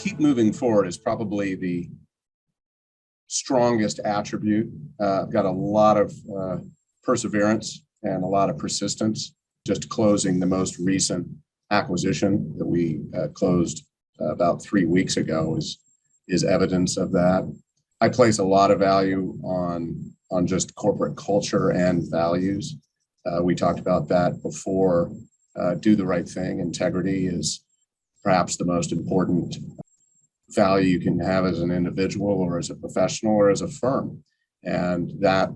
keep moving forward is probably the strongest attribute. I've got a lot of perseverance and a lot of persistence. Just closing the most recent acquisition that we closed about 3 weeks ago is evidence of that. I place a lot of value on just corporate culture and values. We talked about that before. Do the right thing. Integrity is perhaps the most important value you can have as an individual or as a professional or as a firm. And that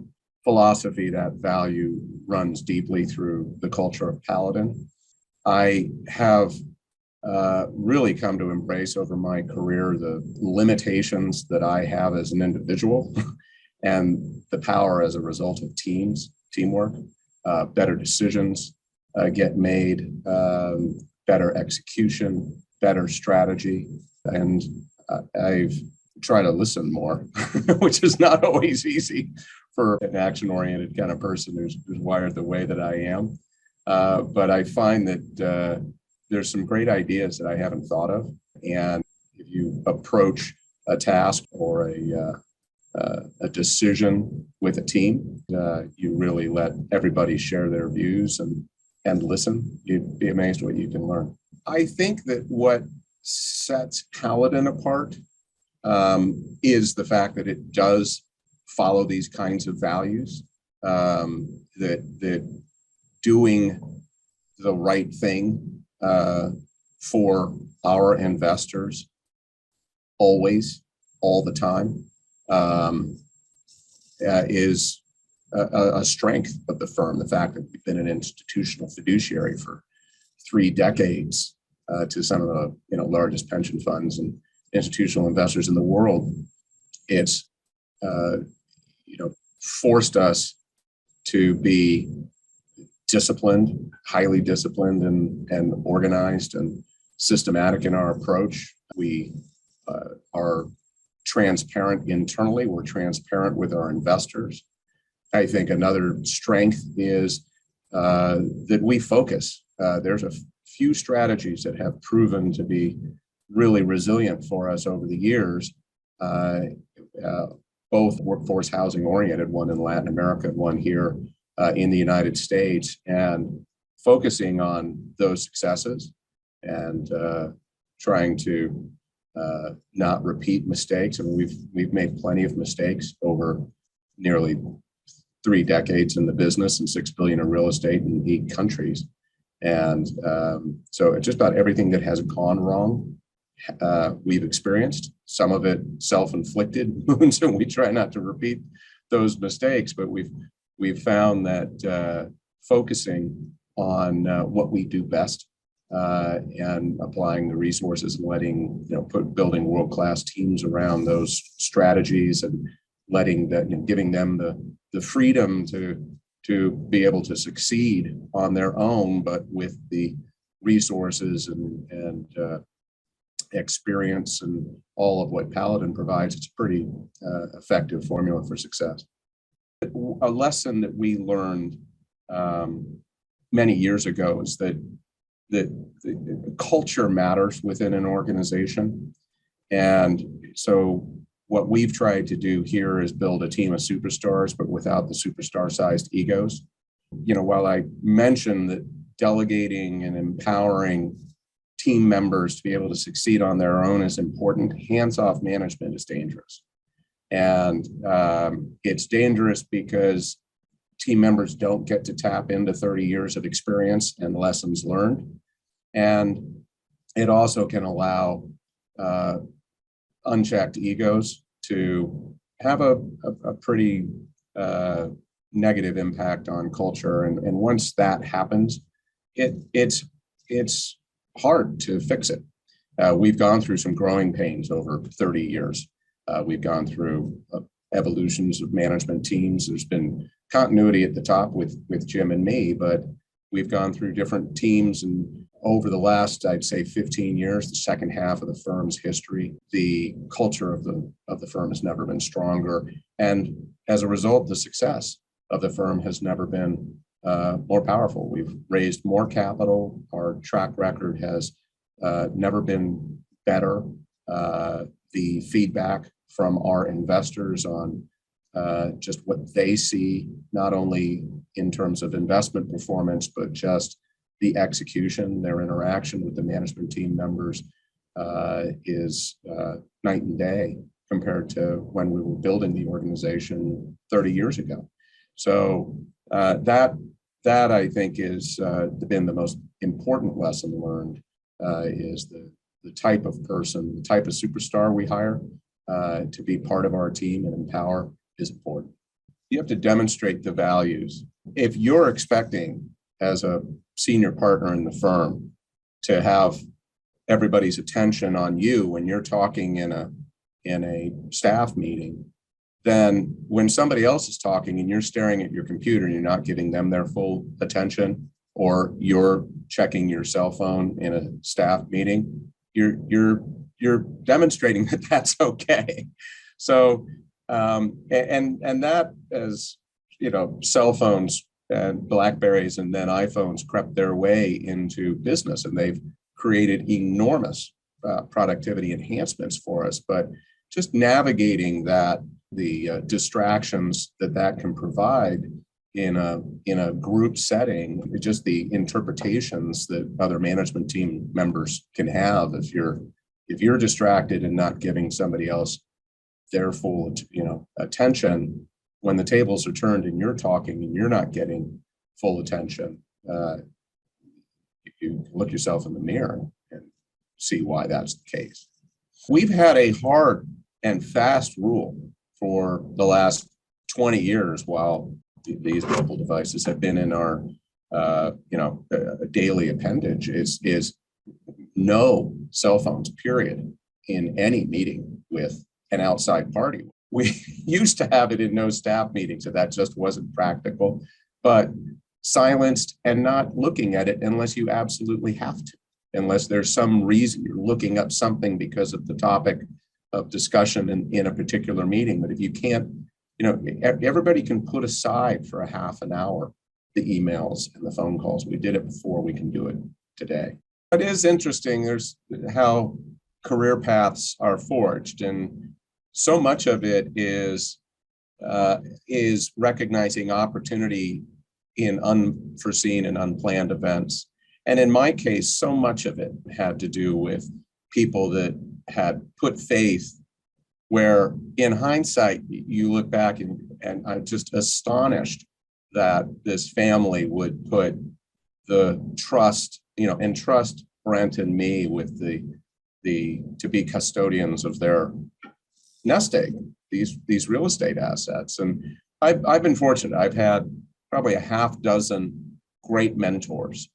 philosophy, that value runs deeply through the culture of Paladin. I have really come to embrace over my career the limitations that I have as an individual and the power as a result of teamwork, better decisions get made, better execution, better strategy. And I've tried to listen more, which is not always easy for an action-oriented kind of person who's wired the way that I am. But I find that there's some great ideas that I haven't thought of. And if you approach a task or a decision with a team, you really let everybody share their views and listen. You'd be amazed what you can learn. I think that what sets Paladin apart is the fact that it does follow these kinds of values, that doing the right thing for our investors always, all the time, is a strength of the firm. The fact that we've been an institutional fiduciary for 3 decades to some of the largest pension funds and institutional investors in the world, it's forced us to be disciplined, highly disciplined and organized and systematic in our approach. We are transparent internally. We're transparent with our investors. I think another strength is that we focus. There's a few strategies that have proven to be really resilient for us over the years, both workforce housing oriented, one in Latin America, one here in the United States, and focusing on those successes and trying to not repeat mistakes. I mean, we've made plenty of mistakes over nearly 3 decades in the business and $6 billion in real estate in 8 countries. And so just about everything that has gone wrong, we've experienced. Some of it self-inflicted wounds, and we try not to repeat those mistakes. But we've found that focusing on what we do best and applying the resources and building world-class teams around those strategies and giving them the freedom to be able to succeed on their own, but with the resources and experience and all of what Paladin provides. It's a pretty effective formula for success. A lesson that we learned many years ago is that culture matters within an organization. And so what we've tried to do here is build a team of superstars, but without the superstar-sized egos. While I mentioned that delegating and empowering team members to be able to succeed on their own is important, hands-off management is dangerous. And it's dangerous because team members don't get to tap into 30 years of experience and lessons learned. And it also can allow unchecked egos to have a pretty negative impact on culture. And once that happens, it's hard to fix it. We've gone through some growing pains over 30 years. We've gone through evolutions of management teams. There's been continuity at the top with Jim and me, but we've gone through different teams. And over the last, I'd say 15 years, the second half of the firm's history, the culture of the firm has never been stronger. And as a result, the success of the firm has never been more powerful. We've raised more capital. Our track record has never been better. the feedback from our investors on just what they see, not only in terms of investment performance, but just the execution, their interaction with the management team members is night and day compared to when we were building the organization 30 years ago. So that I think is been the most important lesson learned is the type of person, the type of superstar we hire to be part of our team and empower is important. You have to demonstrate the values. If you're expecting as a senior partner in the firm to have everybody's attention on you when you're talking in a staff meeting, then when somebody else is talking and you're staring at your computer and you're not giving them their full attention, or you're checking your cell phone in a staff meeting, you're demonstrating that that's okay. So and that, as you know, cell phones and BlackBerries and then iPhones crept their way into business, and they've created enormous productivity enhancements for us. But just navigating that, the distractions that can provide in a group setting, just the interpretations that other management team members can have if you're distracted and not giving somebody else their full attention when the tables are turned and you're talking and you're not getting full attention. You look yourself in the mirror and see why that's the case. We've had a hard and fast rule for the last 20 years while these mobile devices have been in our daily appendage is no cell phones, period, in any meeting with an outside party. We used to have it in no staff meetings, so that just wasn't practical, but silenced and not looking at it unless you absolutely have to, unless there's some reason you're looking up something because of the topic of discussion in a particular meeting. But if you can't, everybody can put aside for a half an hour the emails and the phone calls. We did it before, we can do it today. It is interesting, there's how career paths are forged, and so much of it is recognizing opportunity in unforeseen and unplanned events. And in my case, so much of it had to do with people that had put faith where, in hindsight, you look back and I'm just astonished that this family would put the trust, entrust Brent and me with to be custodians of their nest egg, these real estate assets. And I've been fortunate. I've had probably a half dozen great mentors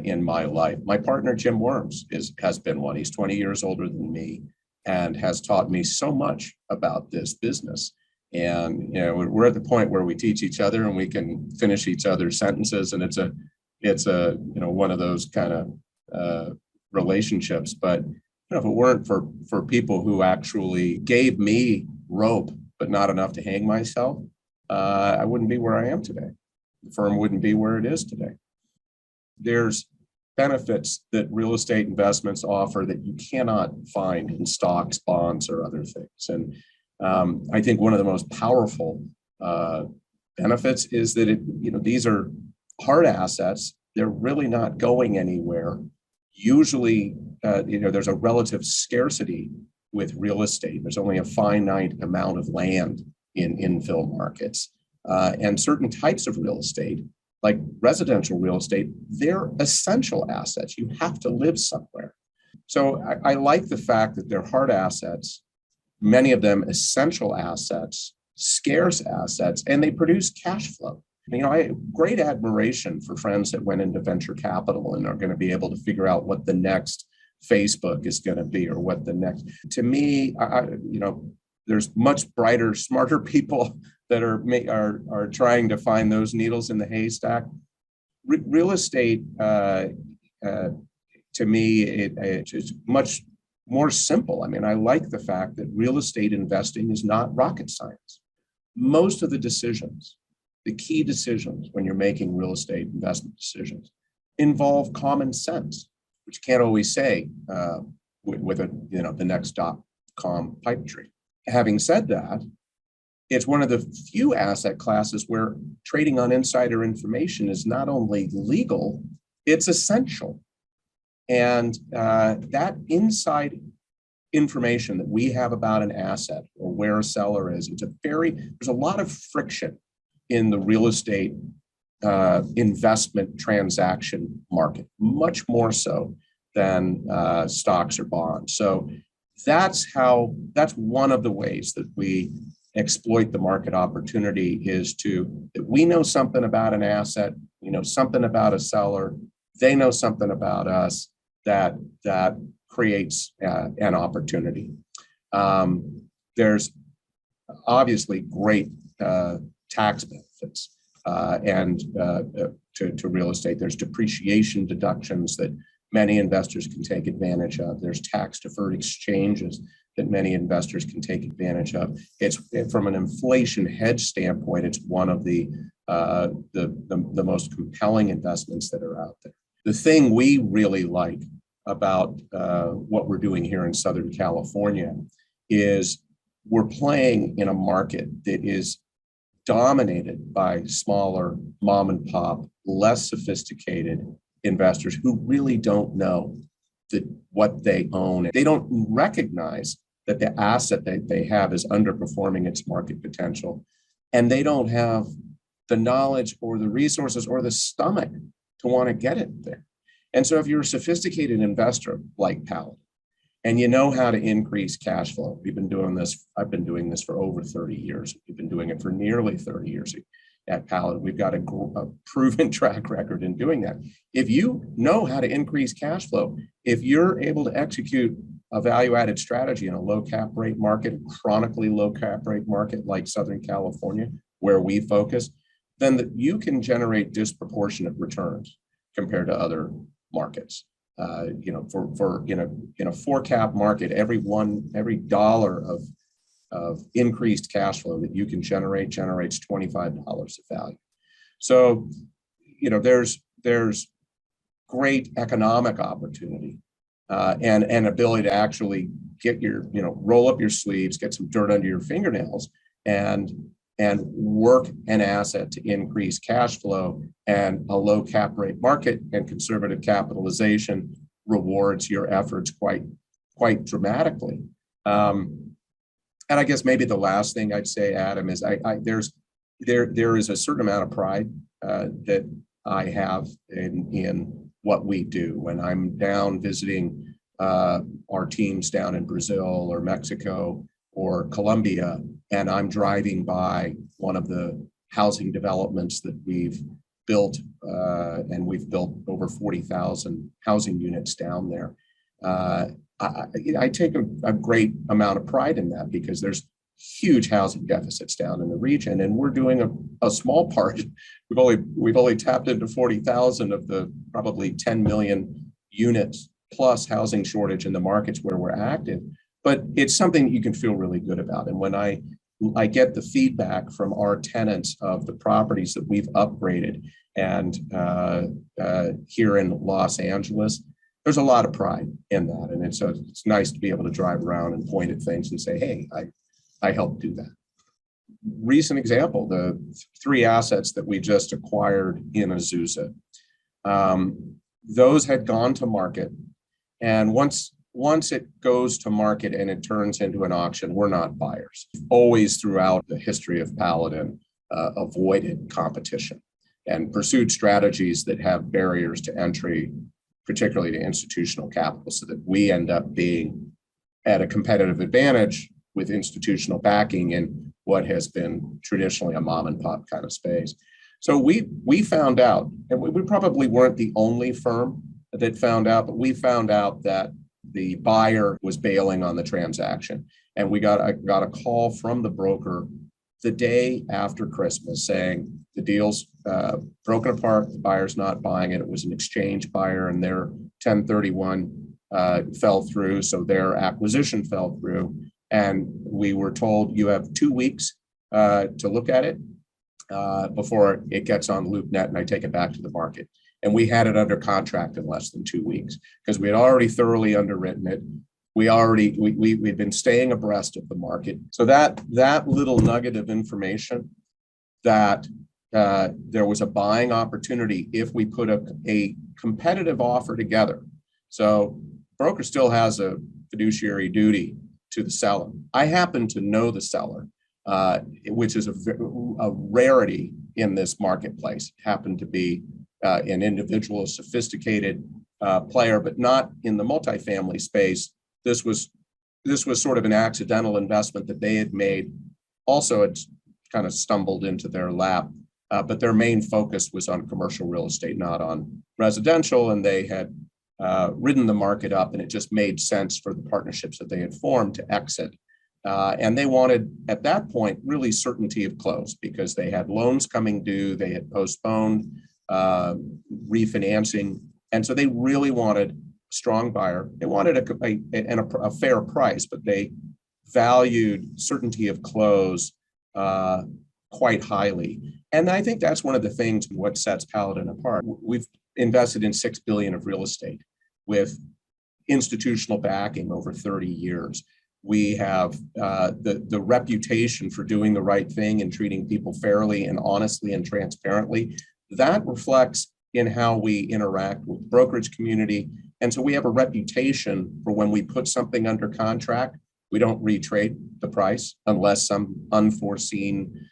in my life. My partner, Jim Worms, has been one. He's 20 years older than me and has taught me so much about this business. And we're at the point where we teach each other and we can finish each other's sentences, and it's a one of those kind of relationships. But if it weren't for people who actually gave me rope but not enough to hang myself, I wouldn't be where I am today. The firm wouldn't be where it is today. There's benefits that real estate investments offer that you cannot find in stocks, bonds, or other things. And I think one of the most powerful benefits is that these are hard assets. They're really not going anywhere. Usually, there's a relative scarcity with real estate. There's only a finite amount of land in infill markets. And certain types of real estate, like residential real estate, they're essential assets. You have to live somewhere. So I like the fact that they're hard assets, many of them essential assets, scarce assets, and they produce cash flow. I have great admiration for friends that went into venture capital and are going to be able to figure out what the next Facebook is going to be, or what the next. To me, there's much brighter, smarter people that are trying to find those needles in the haystack. Real estate, to me, it's much more simple. I like the fact that real estate investing is not rocket science. Most of the decisions, the key decisions when you're making real estate investment decisions, involve common sense, which you can't always say with a, the next .com pipe dream. Having said that, it's one of the few asset classes where trading on insider information is not only legal, it's essential. And that inside information that we have about an asset or where a seller is, there's a lot of friction in the real estate investment transaction market, much more so than stocks or bonds. So that's one of the ways that we exploit the market opportunity, is that we know something about an asset, we know something about a seller, they know something about us, that creates an opportunity. There's obviously great tax benefits to real estate. There's depreciation deductions that many investors can take advantage of. There's tax deferred exchanges that many investors can take advantage of. It's from an inflation hedge standpoint, it's one of the most compelling investments that are out there. The thing we really like about what we're doing here in Southern California is we're playing in a market that is dominated by smaller mom and pop, less sophisticated investors who really don't know what they own. They don't recognize that the asset that they have is underperforming its market potential. And they don't have the knowledge or the resources or the stomach to want to get it there. And so if you're a sophisticated investor like Paladin, and you know how to increase cash flow, I've been doing this for over 30 years. We've been doing it for nearly 30 years at Paladin. We've got a proven track record in doing that. If you know how to increase cash flow, if you're able to execute a value-added strategy in a low cap rate market, chronically low cap rate market like Southern California, where we focus, then you can generate disproportionate returns compared to other markets. In a 4-cap market, every dollar of increased cash flow that you can generates $25 of value. So, there's great economic opportunity and ability to actually get roll up your sleeves, get some dirt under your fingernails, and work an asset to increase cash flow. And a low cap rate market and conservative capitalization rewards your efforts quite dramatically. And I guess maybe the last thing I'd say, Adam, is there is a certain amount of pride that I have in what we do. When I'm down visiting our teams down in Brazil or Mexico or Colombia, and I'm driving by one of the housing developments that we've built, and we've built over 40,000 housing units down there. I take a great amount of pride in that, because there's huge housing deficits down in the region, and we're doing a small part. We've only tapped into 40,000 of the probably 10 million units plus housing shortage in the markets where we're active. But it's something you can feel really good about. And when I get the feedback from our tenants of the properties that we've upgraded, and here in Los Angeles, there's a lot of pride in that. And it's nice to be able to drive around and point at things and say, hey, I helped do that. Recent example, the 3 assets that we just acquired in Azusa, those had gone to market. And once it goes to market and it turns into an auction, we're not buyers. Always throughout the history of Paladin, avoided competition and pursued strategies that have barriers to entry, particularly to institutional capital, so that we end up being at a competitive advantage with institutional backing in what has been traditionally a mom and pop kind of space. So we found out, and we probably weren't the only firm that found out, but we found out that the buyer was bailing on the transaction. And we got a call from the broker the day after Christmas saying the deal's broken apart, the buyer's not buying it. It was an exchange buyer, and their 1031 fell through, so their acquisition fell through. And we were told, you have 2 weeks to look at it before it gets on LoopNet and I take it back to the market. And we had it under contract in less than 2 weeks, because we had already thoroughly underwritten it. we've been staying abreast of the market. So that little nugget of information that there was a buying opportunity if we put a competitive offer together. So broker still has a fiduciary duty to the seller. I happen to know the seller, which is a rarity in this marketplace. It happened to be an individual, a sophisticated player, but not in the multifamily space. This was sort of an accidental investment that they had made. Also, it kind of stumbled into their lap, but their main focus was on commercial real estate, not on residential, and they had ridden the market up, and it just made sense for the partnerships that they had formed to exit. And they wanted, at that point, really certainty of close because they had loans coming due, they had postponed refinancing, and so they really wanted a strong buyer. They wanted a fair price, but they valued certainty of close quite highly. And I think that's one of the things what sets Paladin apart. We've invested in $6 billion of real estate with institutional backing over 30 years. We have the reputation for doing the right thing and treating people fairly and honestly and transparently. That reflects in how we interact with the brokerage community. And so we have a reputation for when we put something under contract, we don't retrade the price unless some unforeseen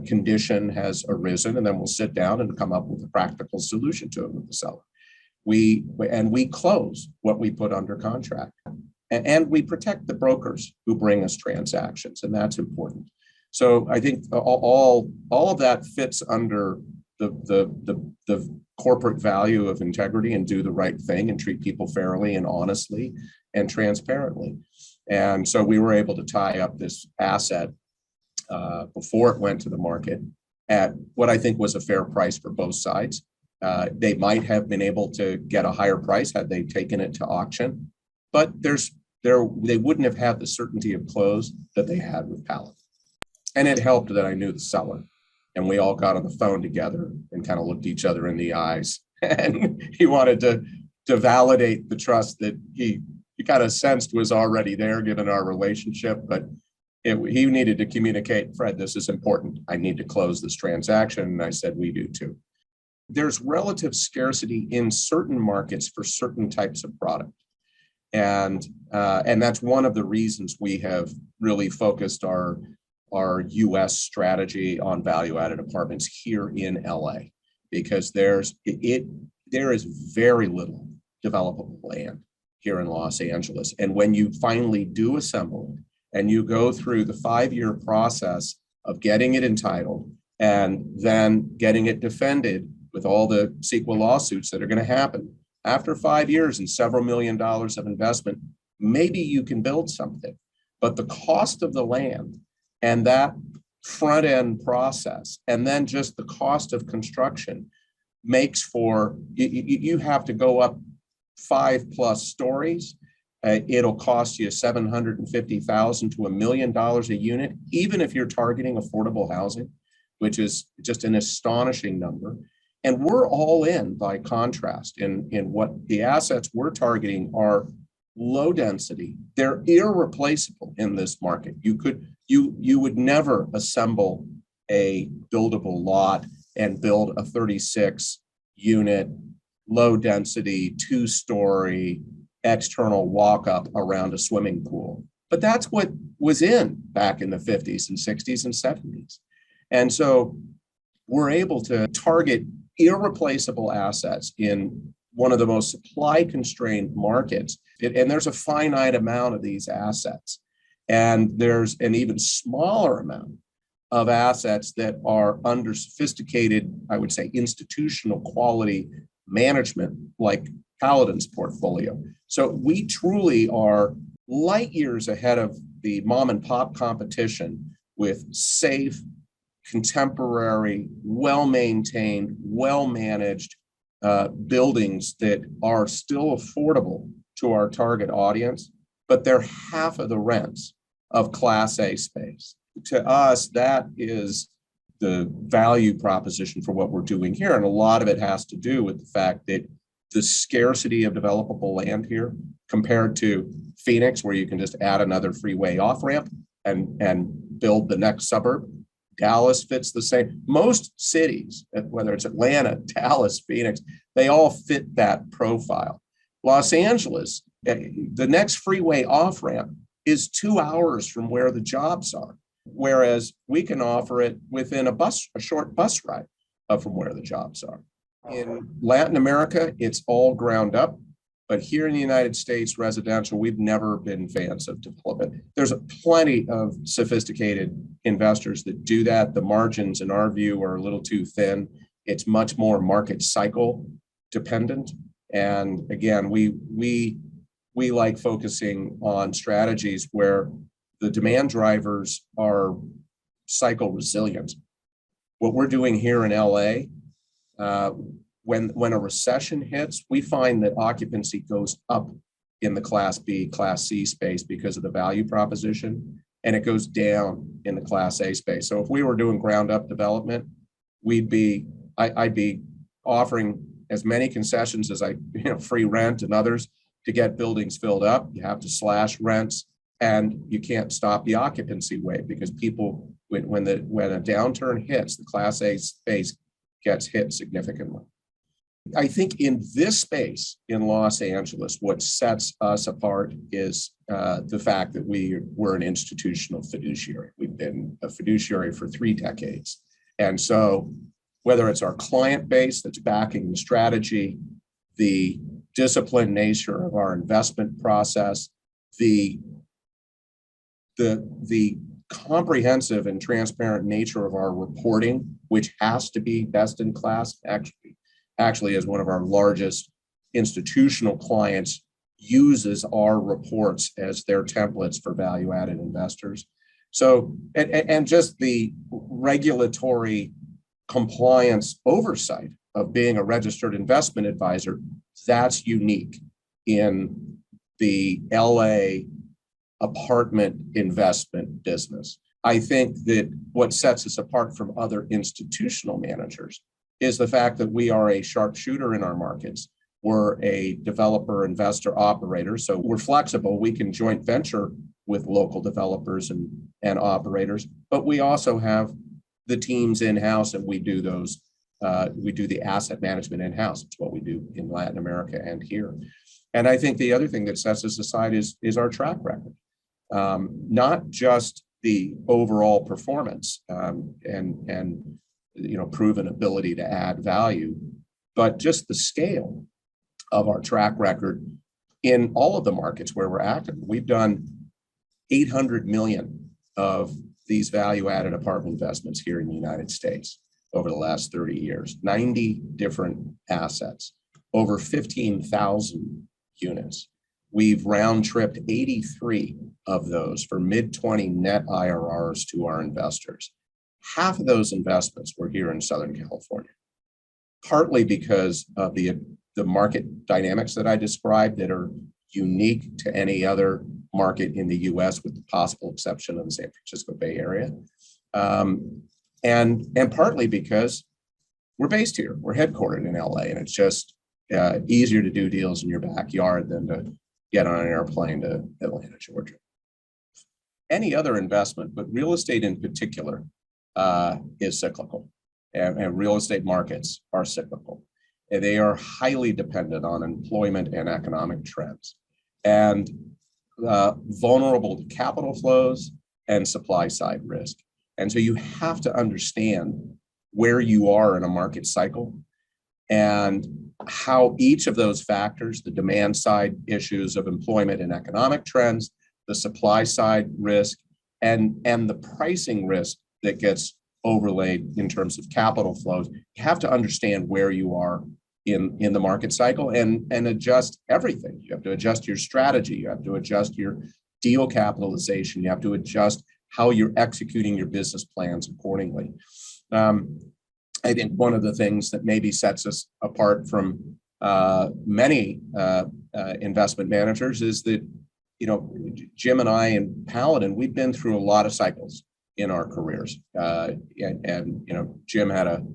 condition has arisen, and then we'll sit down and come up with a practical solution to it with the seller. We close what we put under contract, and we protect the brokers who bring us transactions, and that's important. So I think all of that fits under the corporate value of integrity and do the right thing and treat people fairly and honestly and transparently. And so we were able to tie up this asset before it went to the market at what I think was a fair price for both sides. They might have been able to get a higher price had they taken it to auction, but they wouldn't have had the certainty of close that they had with Paladin. And it helped that I knew the seller, and we all got on the phone together and kind of looked each other in the eyes. And he wanted to validate the trust that he kind of sensed was already there given our relationship, but he needed to communicate, Fred, this is important. I need to close this transaction. And I said, we do too. There's relative scarcity in certain markets for certain types of product. And that's one of the reasons we have really focused our US strategy on value-added apartments here in LA, because there is very little developable land here in Los Angeles. And when you finally do assemble it, and you go through the 5-year process of getting it entitled and then getting it defended with all the CEQA lawsuits that are going to happen, after 5 years and several $1 million of investment, maybe you can build something. But the cost of the land and that front end process, and then just the cost of construction makes for, you have to go up 5+ stories. It'll cost you $750,000 to $1 million a unit, even if you're targeting affordable housing, which is just an astonishing number. And we're all in by contrast in what the assets we're targeting are low density. They're irreplaceable in this market. You would never assemble a buildable lot and build a 36 unit, low density, 2-story external walk-up around a swimming pool. But that's what was in back in the 50s and 60s and 70s. And so we're able to target irreplaceable assets in one of the most supply-constrained markets. And there's a finite amount of these assets. And there's an even smaller amount of assets that are under sophisticated, I would say, institutional quality management, like Paladin's portfolio. So we truly are light years ahead of the mom and pop competition with safe, contemporary, well-maintained, well-managed buildings that are still affordable to our target audience, but they're half of the rents of Class A space. To us, that is the value proposition for what we're doing here. And a lot of it has to do with the fact that the scarcity of developable land here compared to Phoenix, where you can just add another freeway off ramp and build the next suburb. Dallas fits the same. Most cities, whether it's Atlanta, Dallas, Phoenix, they all fit that profile. Los Angeles, the next freeway off ramp is 2 hours from where the jobs are, whereas we can offer it within a short bus ride from where the jobs are. In Latin America, it's all ground up, but here in the United States, residential, we've never been fans of development. There's plenty of sophisticated investors that do that. The margins, in our view, are a little too thin. It's much more market cycle dependent. And again, we like focusing on strategies where the demand drivers are cycle resilient. What we're doing here in LA, when a recession hits, we find that occupancy goes up in the Class B, Class C space because of the value proposition, and it goes down in the Class A space. So if we were doing ground up development, I'd be offering as many concessions as free rent and others to get buildings filled up. You have to slash rents, and you can't stop the occupancy wave because people, when a downturn hits, the Class A space gets hit significantly. I think in this space in Los Angeles, what sets us apart is the fact that we're an institutional fiduciary. We've been a fiduciary for 3 decades. And so whether it's our client base that's backing the strategy, the disciplined nature of our investment process, the comprehensive and transparent nature of our reporting, which has to be best in class, actually as one of our largest institutional clients uses our reports as their templates for value-added investors. So, and just the regulatory compliance oversight of being a registered investment advisor, that's unique in the LA apartment investment business. I think that what sets us apart from other institutional managers is the fact that we are a sharpshooter in our markets. We're a developer, investor, operator, so we're flexible. We can joint venture with local developers and operators, but we also have the teams in-house, and we do those. We do the asset management in-house. It's what we do in Latin America and here. And I think the other thing that sets us aside is our track record, not just the overall performance and proven ability to add value, but just the scale of our track record in all of the markets where we're active. We've done 800 million of these value-added apartment investments here in the United States over the last 30 years, 90 different assets, over 15,000 units. We've round-tripped 83 of those for mid-20 net IRRs to our investors. Half of those investments were here in Southern California, partly because of the market dynamics that I described that are unique to any other market in the US, with the possible exception of the San Francisco Bay Area. And partly because we're based here, we're headquartered in LA, and it's just easier to do deals in your backyard than to get on an airplane to Atlanta, Georgia. Any other investment, but real estate in particular, is cyclical, and real estate markets are cyclical. And they are highly dependent on employment and economic trends, and vulnerable to capital flows and supply side risk. And so you have to understand where you are in a market cycle and how each of those factors, the demand side issues of employment and economic trends, the supply side risk, and the pricing risk that gets overlaid in terms of capital flows, you have to understand where you are in the market cycle and adjust everything. You have to adjust your strategy. You have to adjust your deal capitalization. You have to adjust how you're executing your business plans accordingly. I think one of the things that maybe sets us apart from many investment managers is that, Jim and I and Paladin, we've been through a lot of cycles in our careers. And Jim had a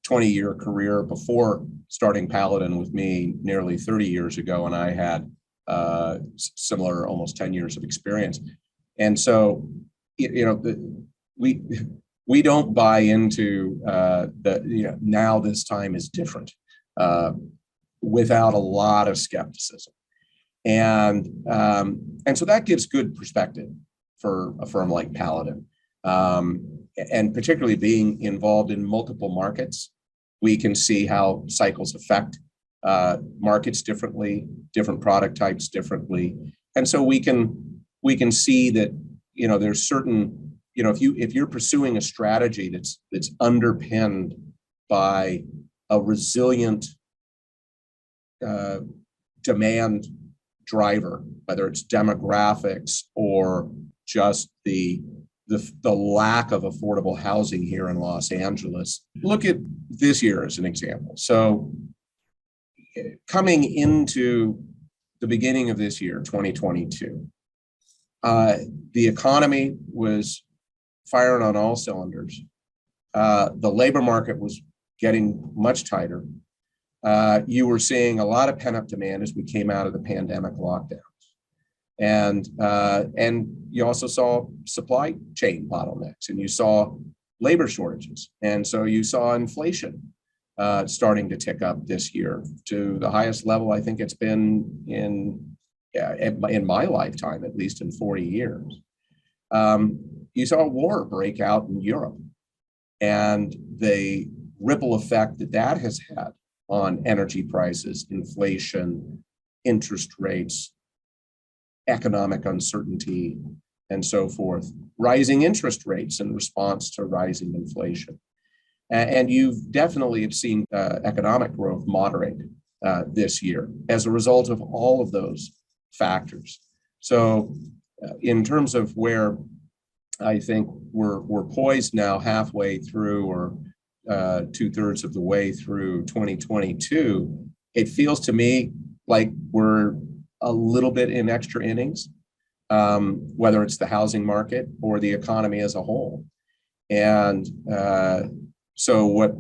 20-year career before starting Paladin with me nearly 30 years ago, and I had similar almost 10 years of experience. And so, we don't buy into now this time is different without a lot of skepticism. And so that gives good perspective for a firm like Paladin. And particularly being involved in multiple markets, we can see how cycles affect markets differently, different product types differently. And so we can see that, there's certain, if you're pursuing a strategy that's underpinned by a resilient demand driver, whether it's demographics or just the lack of affordable housing here in Los Angeles. Look at this year as an example. So coming into the beginning of this year, 2022, the economy was firing on all cylinders. The labor market was getting much tighter. You were seeing a lot of pent-up demand as we came out of the pandemic lockdowns. And you also saw supply chain bottlenecks, and you saw labor shortages. And so you saw inflation starting to tick up this year to the highest level I think it's been in my lifetime, at least in 40 years. You saw a war break out in Europe, and the ripple effect that has had on energy prices, inflation, interest rates, economic uncertainty, and so forth, rising interest rates in response to rising inflation. And you've definitely have seen economic growth moderate this year as a result of all of those factors. So in terms of where I think we're poised now halfway through or 2/3 of the way through 2022, it feels to me like we're a little bit in extra innings, whether it's the housing market or the economy as a whole. And so what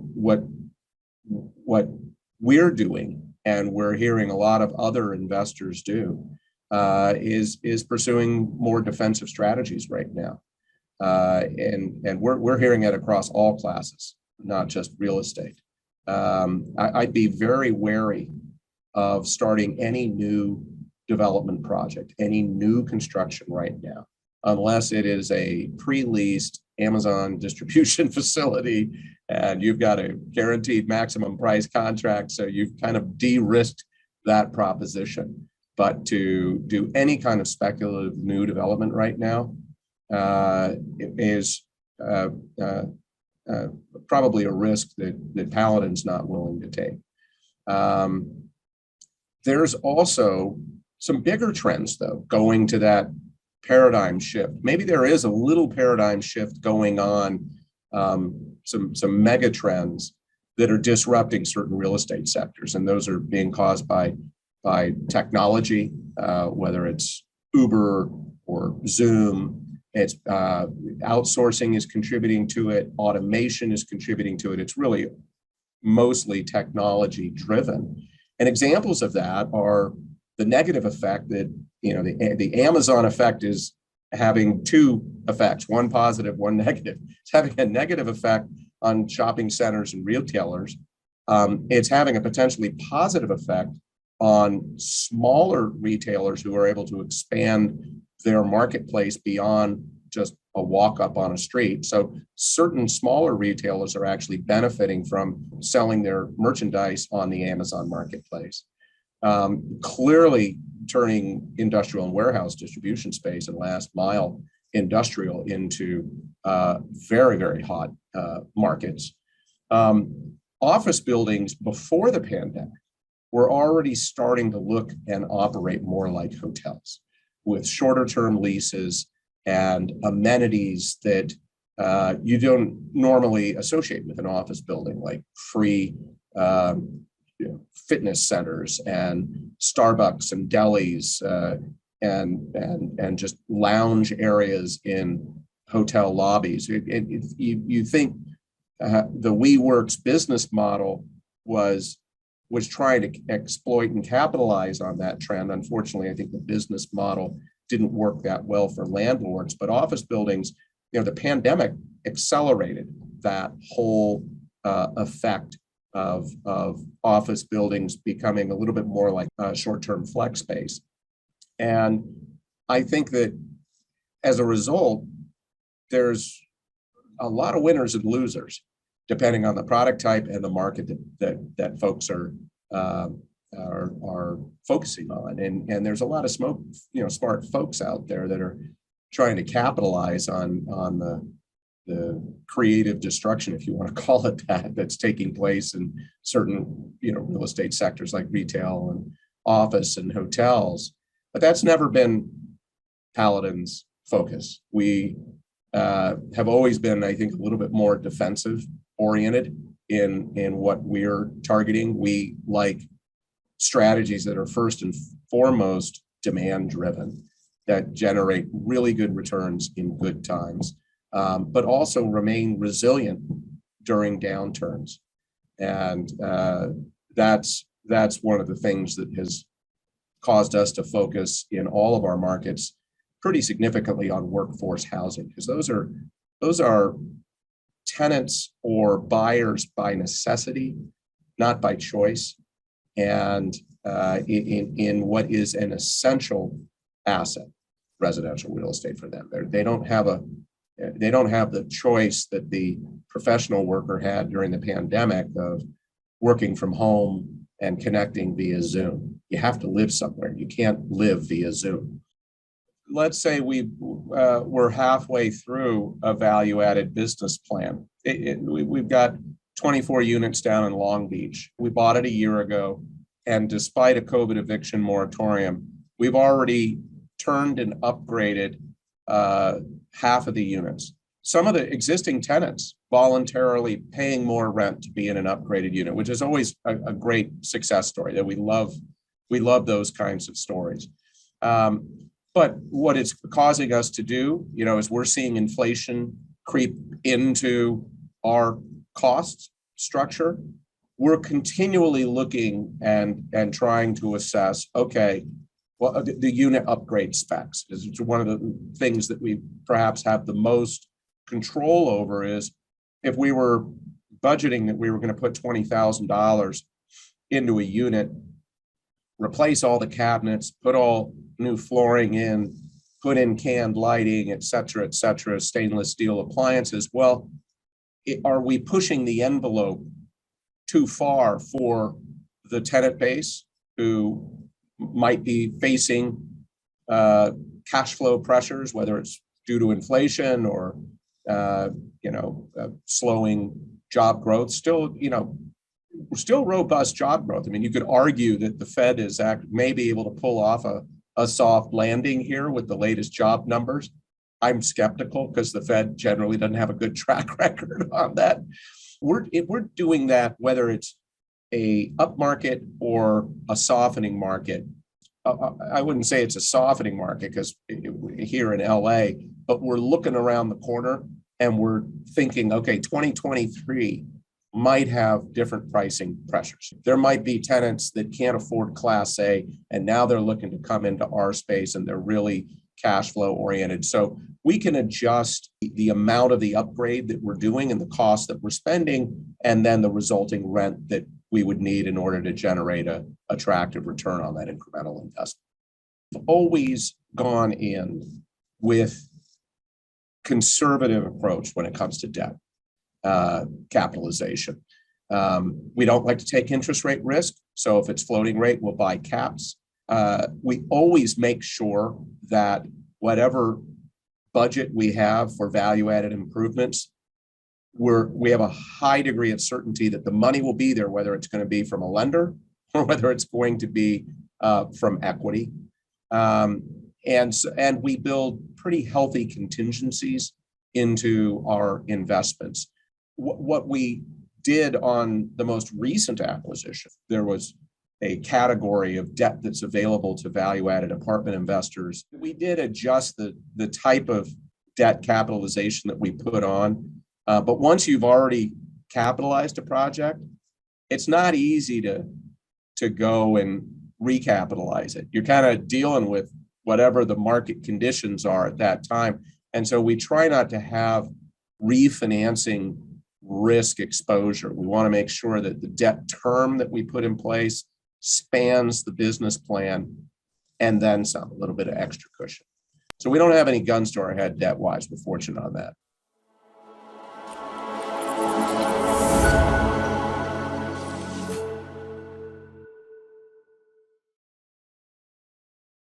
we're doing, and we're hearing a lot of other investors do, is pursuing more defensive strategies right now. And we're hearing it across all classes, not just real estate. I'd be very wary of starting any new development project, any new construction right now, unless it is a pre-leased Amazon distribution facility and you've got a guaranteed maximum price contract, so you've kind of de-risked that proposition. But to do any kind of speculative new development right now is probably a risk that Paladin's not willing to take. There's also some bigger trends, though, going to that paradigm shift. Maybe there is a little paradigm shift going on, some mega trends that are disrupting certain real estate sectors, and those are being caused by technology, whether it's Uber or Zoom. It's outsourcing is contributing to it. Automation is contributing to it. It's really mostly technology driven. And examples of that are the negative effect that, the Amazon effect is having two effects, one positive, one negative. It's having a negative effect on shopping centers and retailers. It's having a potentially positive effect on smaller retailers who are able to expand their marketplace beyond just a walk up on a street. So certain smaller retailers are actually benefiting from selling their merchandise on the Amazon marketplace. Clearly turning industrial and warehouse distribution space and last mile industrial into very, very hot markets. Office buildings before the pandemic were already starting to look and operate more like hotels, with shorter term leases and amenities that you don't normally associate with an office building, like free fitness centers and Starbucks and delis and just lounge areas in hotel lobbies. You think the WeWorks business model was trying to exploit and capitalize on that trend. Unfortunately, I think the business model didn't work that well for landlords, but office buildings, the pandemic accelerated that whole effect of office buildings becoming a little bit more like short-term flex space. And I think that as a result, there's a lot of winners and losers, depending on the product type and the market that folks are focusing on. And there's a lot of smart folks out there that are trying to capitalize on the creative destruction, if you want to call it that, that's taking place in certain real estate sectors like retail and office and hotels. But that's never been Paladin's focus. We have always been, I think, a little bit more defensive oriented in what we're targeting. We like strategies that are first and foremost demand driven, that generate really good returns in good times, but also remain resilient during downturns. And that's one of the things that has caused us to focus in all of our markets pretty significantly on workforce housing, because those are tenants or buyers by necessity, not by choice, and in what is an essential asset, residential real estate for them. They don't have the choice that the professional worker had during the pandemic of working from home and connecting via Zoom. You have to live somewhere. You can't live via Zoom. Let's say we're halfway through a value-added business plan. We've got 24 units down in Long Beach. We bought it a year ago, and despite a COVID eviction moratorium, we've already turned and upgraded half of the units. Some of the existing tenants voluntarily paying more rent to be in an upgraded unit, which is always a great success story that we love. We love those kinds of stories. But what it's causing us to do, is we're seeing inflation creep into our cost structure. We're continually looking and trying to assess, okay, well, the unit upgrade specs is one of the things that we perhaps have the most control over. Is if we were budgeting that we were going to put $20,000 into a unit, replace all the cabinets, put all new flooring in, put in canned lighting, et cetera, stainless steel appliances. Well, are we pushing the envelope too far for the tenant base who might be facing cash flow pressures, whether it's due to inflation or slowing job growth? Still robust job growth. I mean, you could argue that the Fed may be able to pull off a soft landing here with the latest job numbers. I'm skeptical because the Fed generally doesn't have a good track record on that. If we're doing that, whether it's a up market or a softening market. I wouldn't say it's a softening market because here in LA, but we're looking around the corner and we're thinking, okay, 2023 might have different pricing pressures. There might be tenants that can't afford Class A, and now they're looking to come into our space and they're really cash flow oriented. So we can adjust the amount of the upgrade that we're doing and the cost that we're spending, and then the resulting rent that we would need in order to generate an attractive return on that incremental investment. We've always gone in with conservative approach when it comes to debt capitalization. We don't like to take interest rate risk. So if it's floating rate, we'll buy caps. We always make sure that whatever budget we have for value-added improvements, we have a high degree of certainty that the money will be there, whether it's going to be from a lender or whether it's going to be from equity. And we build pretty healthy contingencies into our investments. What we did on the most recent acquisition, there was a category of debt that's available to value-added apartment investors. We did adjust the type of debt capitalization that we put on. But once you've already capitalized a project, it's not easy to go and recapitalize it. You're kind of dealing with whatever the market conditions are at that time. And so we try not to have refinancing risk exposure. We want to make sure that the debt term that we put in place spans the business plan and then some, a little bit of extra cushion. So we don't have any guns to our head debt-wise. We're fortunate on that.